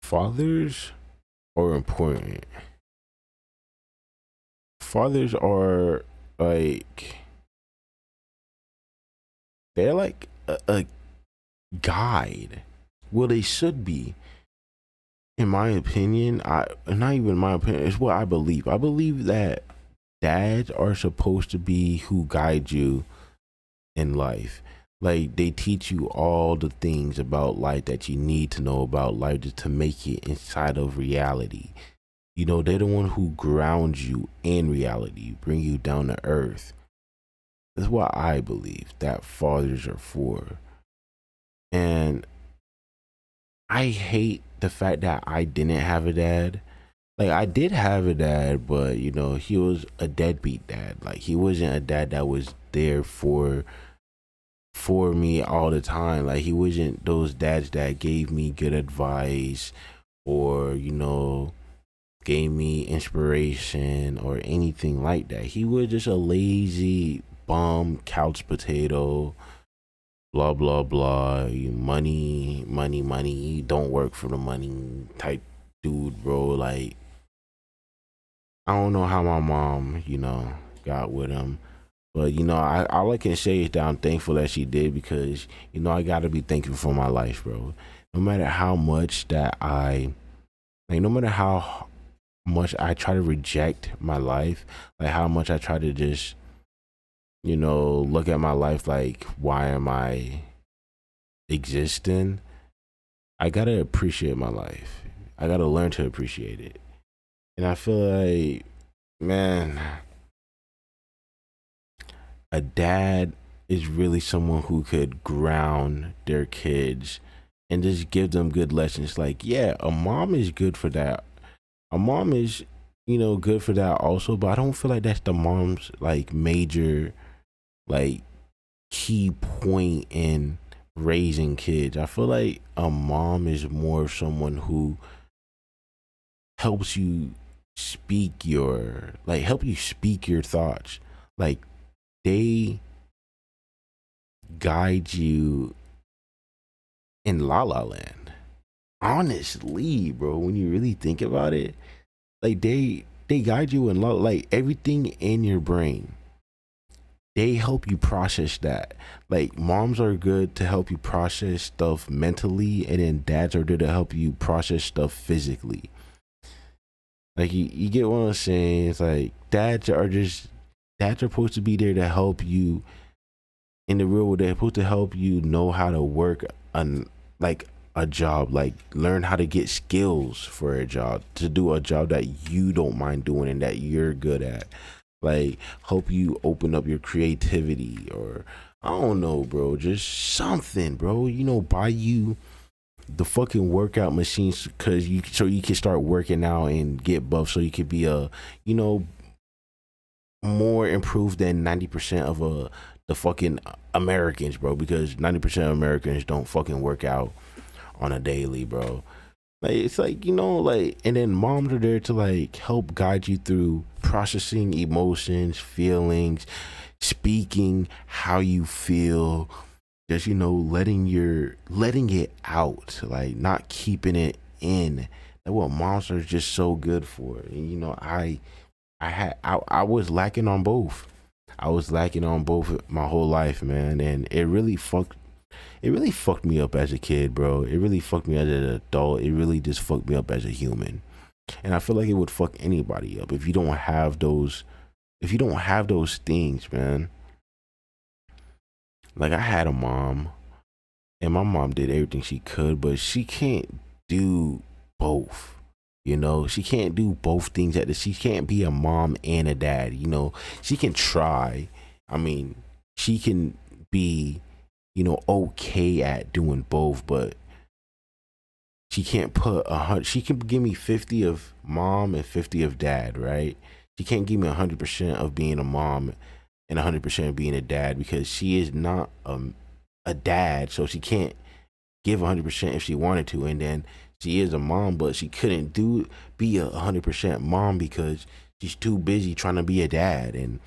Fathers are important. Fathers are like they're like a guide. Well, they should be, in my opinion. I not even my opinion. It's what I believe. I believe that dads are supposed to be who guide you in life. Like they teach you all the things about life that you need to know about life just to make it inside of reality. You know, they're the one who grounds you in reality, bring you down to earth. That's what I believe that fathers are for. And I hate the fact that I didn't have a dad. Like I did have a dad, but you know, he was a deadbeat dad. Like he wasn't a dad that was there for me all the time. Like he wasn't those dads that gave me good advice or, you know, gave me inspiration or anything like that. He was just a lazy bum couch potato, blah blah blah. You money, money, money. You don't work for the money type dude, bro. Like I don't know how my mom, you know, got with him. But you know, all I can say is that I'm thankful that she did because you know I gotta be thankful for my life, bro. No matter how much that no matter how much I try to reject my life, like how much I try to just, you know, look at my life like, why am I existing? I gotta appreciate my life. I gotta learn to appreciate it. And I feel like, man, a dad is really someone who could ground their kids and just give them good lessons. Like, yeah, a mom is good for that. A mom is, you know, good for that also, but I don't feel like that's the mom's like major like key point in raising kids. I feel like a mom is more someone who helps you help you speak your thoughts. Like they guide you in La La Land. Honestly, bro, when you really think about it, like they guide you in like everything in your brain. They help you process that. Like moms are good to help you process stuff mentally, and then dads are there to help you process stuff physically. Like you get what I'm saying? It's like dads are supposed to be there to help you in the real world. They're supposed to help you know how to work on like a job, like learn how to get skills for a job, to do a job that you don't mind doing and that you're good at. Like help you open up your creativity or I don't know, bro, just something, bro. You know, buy you the fucking workout machines cause you so you can start working out and get buff so you could be a, you know, more improved than 90% of the fucking Americans, bro, because 90% of Americans don't fucking work out on a daily, bro. Like it's like, you know, like, and then moms are there to like help guide you through processing emotions, feelings, speaking how you feel, just, you know, letting it out, like not keeping it in. That's what moms are just so good for. And you know, I was lacking on both. I was lacking on both my whole life, man, and it really fucked me up as a kid, bro. It really fucked me as an adult. It really just fucked me up as a human. And I feel like it would fuck anybody up if you don't have those things, man. Like I had a mom and my mom did everything she could, but she can't do both. You know, she can't do both things she can't be a mom and a dad. You know, she can try. I mean, she can be, you know, okay at doing both, but she can't put 100. She can give me 50 of mom and 50 of dad, right? She can't give me 100% of being a mom and 100% of being a dad because she is not a dad, so she can't give 100% if she wanted to. And then she is a mom, but she couldn't be 100% mom because she's too busy trying to be a dad. And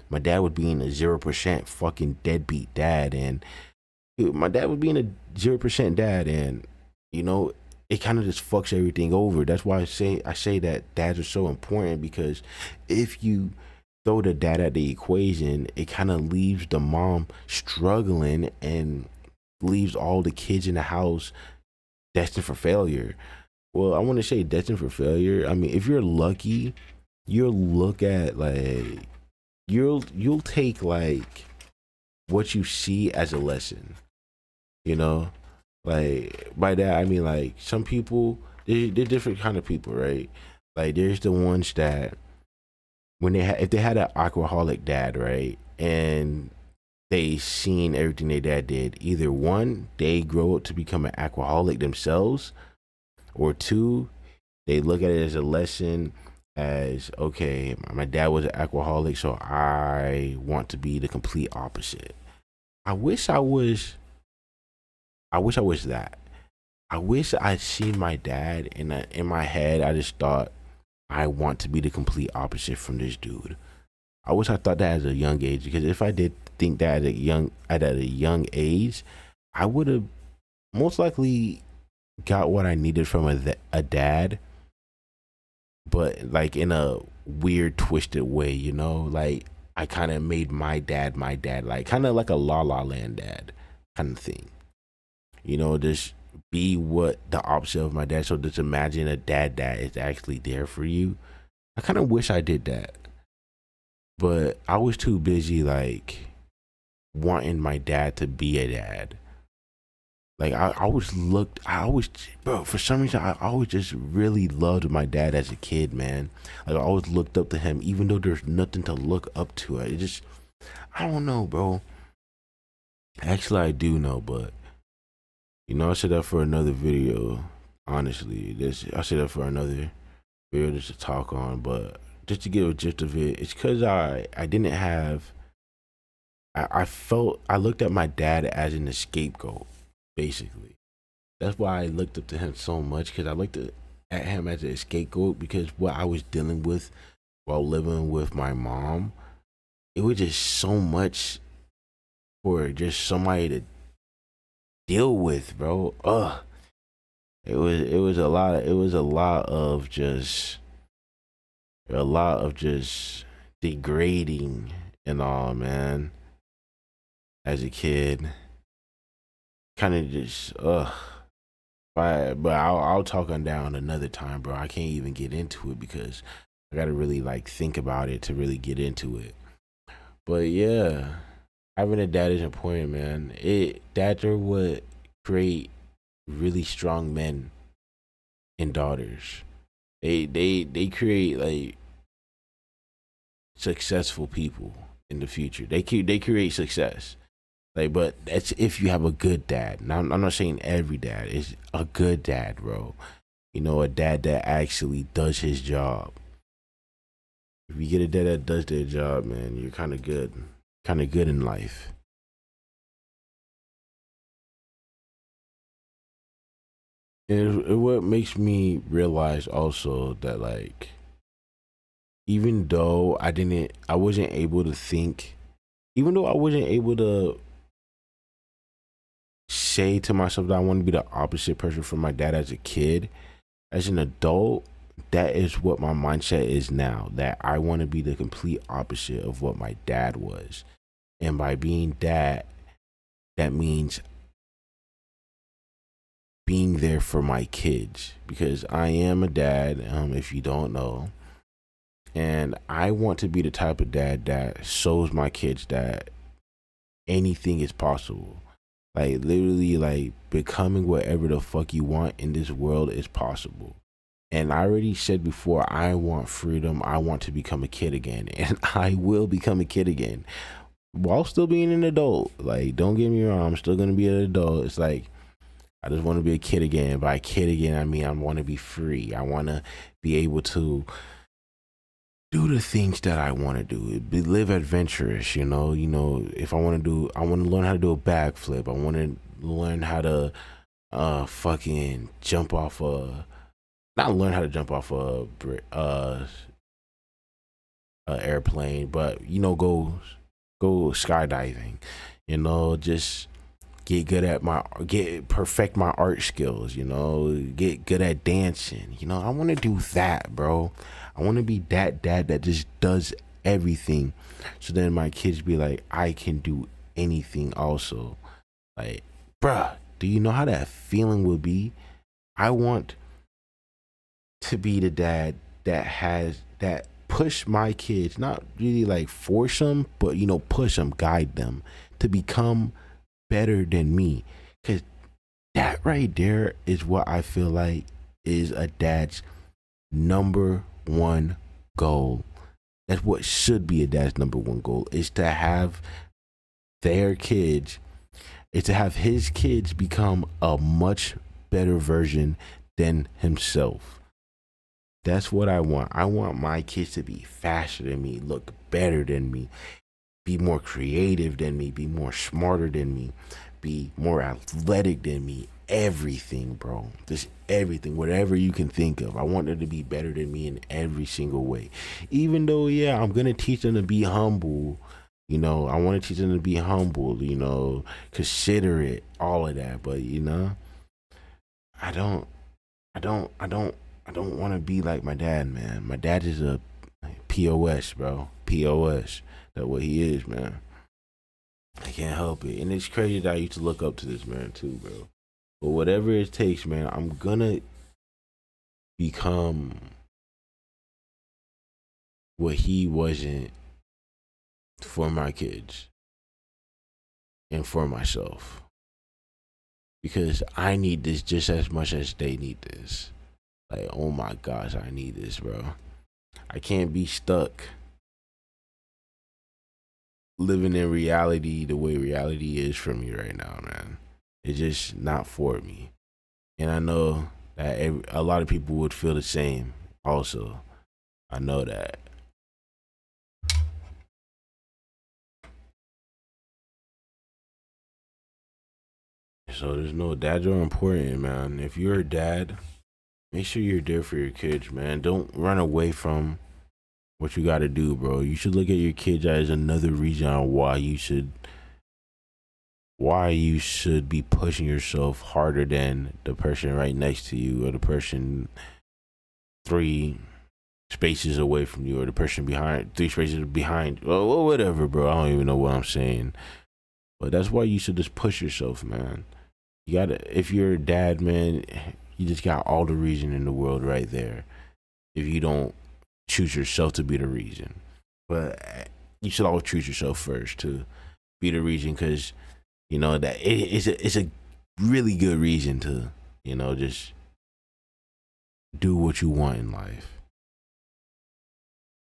my dad was being a 0% fucking deadbeat dad, and my dad was being a 0% dad, and you know it kind of just fucks everything over. That's why I say that dads are so important, because if you throw the dad at the equation, it kind of leaves the mom struggling and leaves all the kids in the house destined for failure. Well, I want to say destined for failure. I mean, if you're lucky, you'll look at like you'll take like what you see as a lesson, you know? Like by that I mean like some people, they're different kind of people, right? Like there's the ones that when if they had an alcoholic dad, right? And they seen everything their dad did, either one, they grow up to become an alcoholic themselves, or two, they look at it as a lesson, as okay, my dad was an alcoholic, so I want to be the complete opposite. I wish I was that. I wish I'd seen my dad, and in my head I just thought I want to be the complete opposite from this dude. I wish I thought that at a young age, because if I did think that at a young age, I would have most likely got what I needed from a dad, but like in a weird twisted way, you know? Like I kind of made my dad, like kind of like a La La Land dad kind of thing. You know, just be what the opposite of my dad. So just imagine a dad that is actually there for you. I kind of wish I did that, but I was too busy like wanting my dad to be a dad. Like I always, bro, for some reason, I always just really loved my dad as a kid, man. Like I always looked up to him, even though there's nothing to look up to. It just, I don't know, bro. Actually, I do know, but you know, I said that for another video. Honestly, I said that for another video just to talk on, but just to give a gist of it, it's because I didn't have. I felt I looked at my dad as an scapegoat, basically. That's why I looked up to him so much, because I looked at him as a scapegoat, because what I was dealing with while living with my mom, it was just so much for just somebody to deal with, bro. Ugh. It was a lot of just degrading and all, man. As a kid, kind of just but I'll talk on down another time, bro. I can't even get into it because I gotta really like think about it to really get into it. But yeah, having a dad is important, man. Dads are what create really strong men and daughters. They create like successful people in the future. They create success. Like, but that's if you have a good dad. Now, I'm not saying every dad is a good dad, bro. You know, a dad that actually does his job. If you get a dad that does their job, man, you're kind of good in life. And what makes me realize also that like, even though I wasn't able to think, even though I wasn't able to say to myself that I want to be the opposite person from my dad as a kid, as an adult, that is what my mindset is now. That I want to be the complete opposite of what my dad was. And by being that, that means being there for my kids, because I am a dad, if you don't know. And I want to be the type of dad that shows my kids that anything is possible. Like literally like becoming whatever the fuck you want in this world is possible. And I already said before, I want freedom. I want to become a kid again. And I will become a kid again while still being an adult. Like, don't get me wrong, I'm still gonna be an adult. It's like I just want to be a kid again. By kid again, I mean I want to be free. I want to be able to do the things that I want to do. Live adventurous, you know. You know, if I want to I want to learn how to do a backflip. I want to learn how to fucking jump off a, not learn how to jump off a airplane, but you know, go skydiving. You know, just get good at my get perfect my art skills, you know, get good at dancing. You know, I want to do that, bro. I want to be that dad that just does everything. So then my kids be like, I can do anything also. Like, bruh, do you know how that feeling would be? I want to be the dad that push my kids, not really like force them, but you know, push them, guide them to become better than me. Cause that right there is what I feel like is a dad's number one goal. That's what should be a dad's number one goal, is to have their kids, is to have his kids become a much better version than himself. That's what I want. I want my kids to be faster than me, look better than me, be more creative than me, be more smarter than me, be more athletic than me. Everything, bro. Just everything, whatever you can think of. I want them to be better than me in every single way. Even though, yeah, I'm gonna teach them to be humble. You know, I want to teach them to be humble. You know, considerate, all of that. But you know, I don't, I don't, I don't, I don't want to be like my dad, man. My dad is a POS, bro. POS. That's what he is, man. I can't help it. And it's crazy that I used to look up to this man too, bro. But whatever it takes, man, I'm gonna become what he wasn't for my kids and for myself. Because I need this just as much as they need this. Like, oh my gosh, I need this, bro. I can't be stuck living in reality the way reality is for me right now, man. It's just not for me. And I know that a lot of people would feel the same also. I know that. So there's no, dads are important, man. If you're a dad, make sure you're there for your kids, man. Don't run away from what you got to do, bro. You should look at your kids as another reason on why you should be pushing yourself harder than the person right next to you, or the person 3 spaces away from you, or the person behind 3 spaces behind. Well, whatever, bro. I don't even know what I'm saying. But that's why you should just push yourself, man. You gotta, if you're a dad, man, you just got all the reason in the world right there. If you don't choose yourself to be the reason, but you should always choose yourself first to be the reason, because you know that it's a really good reason to, you know, just do what you want in life.